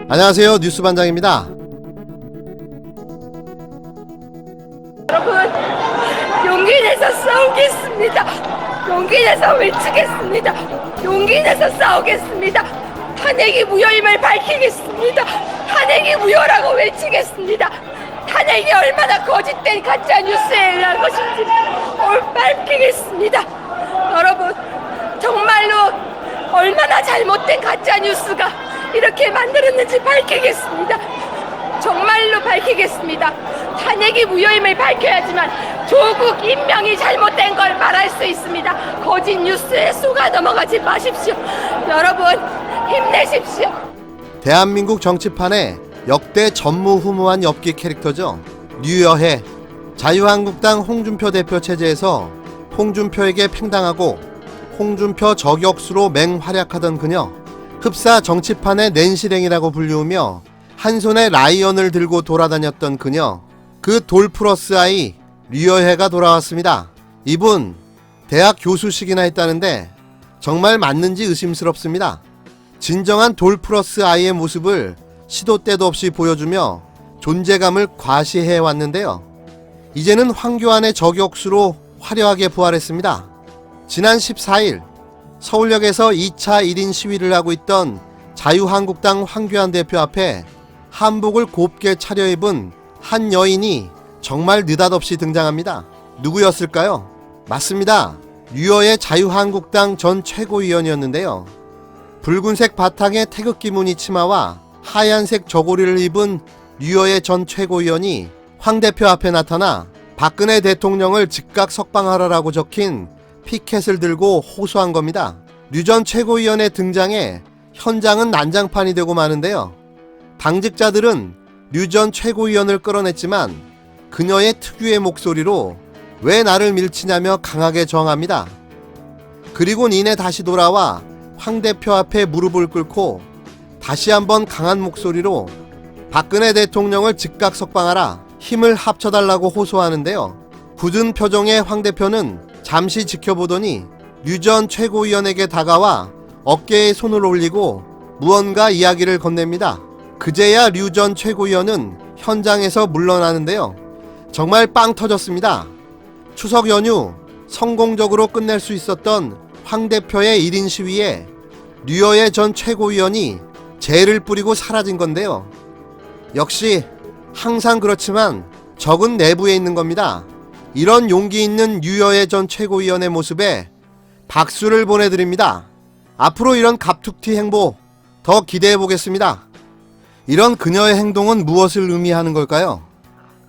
안녕하세요, 뉴스반장입니다. 여러분, 용기 내서 싸우겠습니다. 용기 내서 외치겠습니다. 용기 내서 싸우겠습니다. 탄핵이 무효임을 밝히겠습니다. 탄핵이 무효라고 외치겠습니다. 탄핵이 얼마나 거짓된 가짜뉴스에 의한 것인지 밝히겠습니다. 여러분, 정말로 얼마나 잘못된 가짜뉴스가 이렇게 만들었는지 밝히겠습니다. 정말로 밝히겠습니다. 탄핵이 무효임을 밝혀야지만 조국 임명이 잘못된 걸 말할 수 있습니다. 거짓 뉴스에 속아 넘어가지 마십시오. 여러분, 힘내십시오. 대한민국 정치판에 역대 전무후무한 엽기 캐릭터죠. 류여해, 자유한국당 홍준표 대표 체제에서 홍준표에게 팽당하고 홍준표 저격수로 맹활약하던 그녀, 흡사 정치판의 낸시랭이라고 불리우며 한 손에 라이언을 들고 돌아다녔던 그녀, 그 돌 플러스 아이 류여해가 돌아왔습니다. 이분 대학 교수식이나 했다는데 정말 맞는지 의심스럽습니다. 진정한 돌 플러스 아이의 모습을 시도 때도 없이 보여주며 존재감을 과시해 왔는데요. 이제는 황교안의 저격수로 화려하게 부활했습니다. 지난 14일 서울역에서 2차 1인 시위를 하고 있던 자유한국당 황교안 대표 앞에 한복을 곱게 차려입은 한 여인이 정말 느닷없이 등장합니다. 누구였을까요? 맞습니다. 류여의 자유한국당 전 최고위원이었는데요. 붉은색 바탕에 태극기 무늬 치마와 하얀색 저고리를 입은 류여의 전 최고위원이 황 대표 앞에 나타나 박근혜 대통령을 즉각 석방하라라고 적힌 피켓을 들고 호소한 겁니다. 류 전 최고위원의 등장에 현장은 난장판이 되고 마는데요. 당직자들은 류 전 최고위원을 끌어냈지만 그녀의 특유의 목소리로 왜 나를 밀치냐며 강하게 저항합니다. 그리고 이내 다시 돌아와 황 대표 앞에 무릎을 꿇고 다시 한번 강한 목소리로 박근혜 대통령을 즉각 석방하라, 힘을 합쳐달라고 호소하는데요. 굳은 표정의 황 대표는 잠시 지켜보더니 류 전 최고위원에게 다가와 어깨에 손을 올리고 무언가 이야기를 건넵니다. 그제야 류 전 최고위원은 현장에서 물러나는데요. 정말 빵 터졌습니다. 추석 연휴 성공적으로 끝낼 수 있었던 황 대표의 1인 시위에 류여의 전 최고위원이 재를 뿌리고 사라진 건데요. 역시 항상 그렇지만 적은 내부에 있는 겁니다. 이런 용기 있는 류여의 전 최고위원의 모습에 박수를 보내드립니다. 앞으로 이런 갑툭튀 행보 더 기대해 보겠습니다. 이런 그녀의 행동은 무엇을 의미하는 걸까요?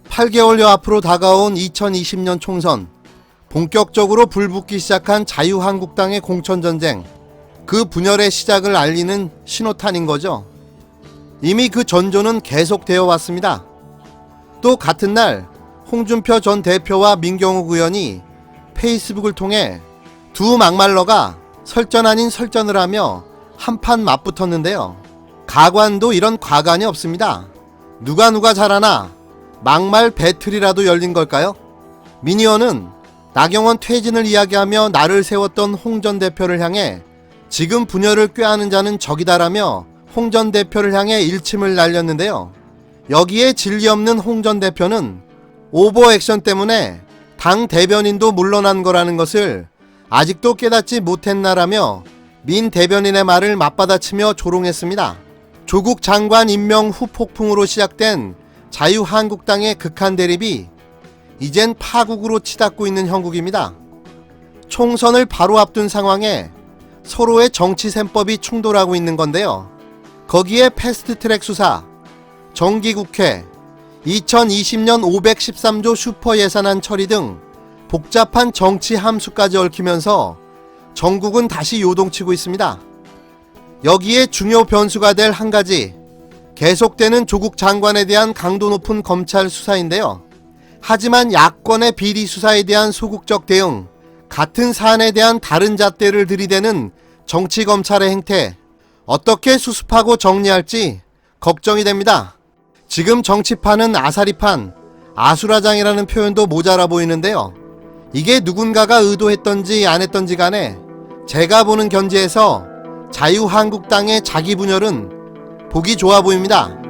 8개월여 앞으로 다가온 2020년 총선, 본격적으로 불붙기 시작한 자유한국당의 공천전쟁, 그 분열의 시작을 알리는 신호탄인 거죠. 이미 그 전조는 계속되어 왔습니다. 또 같은 날 홍준표 전 대표와 민경욱 의원이 페이스북을 통해 두 막말러가 설전 아닌 설전을 하며 한판 맞붙었는데요. 가관도 이런 과관이 없습니다. 누가 잘하나 막말 배틀이라도 열린 걸까요? 미니언은 나경원 퇴진을 이야기하며 나를 세웠던 홍 전 대표를 향해 지금 분열을 꾀하는 자는 적이다라며 홍 전 대표를 향해 일침을 날렸는데요. 여기에 진리 없는 홍 전 대표는 오버액션 때문에 당 대변인도 물러난 거라는 것을 아직도 깨닫지 못했나라며 민 대변인의 말을 맞받아치며 조롱했습니다. 조국 장관 임명 후 폭풍으로 시작된 자유한국당의 극한 대립이 이젠 파국으로 치닫고 있는 형국입니다. 총선을 바로 앞둔 상황에 서로의 정치 셈법이 충돌하고 있는 건데요. 거기에 패스트트랙 수사, 정기국회, 2020년 513조 슈퍼 예산안 처리 등 복잡한 정치 함수까지 얽히면서 전국은 다시 요동치고 있습니다. 여기에 중요 변수가 될 한 가지, 계속되는 조국 장관에 대한 강도 높은 검찰 수사인데요. 하지만 야권의 비리 수사에 대한 소극적 대응, 같은 사안에 대한 다른 잣대를 들이대는 정치검찰의 행태, 어떻게 수습하고 정리할지 걱정이 됩니다. 지금 정치판은 아사리판, 아수라장이라는 표현도 모자라 보이는데요. 이게 누군가가 의도했던지 안 했던지 간에 제가 보는 견지에서 자유한국당의 자기 분열은 보기 좋아 보입니다.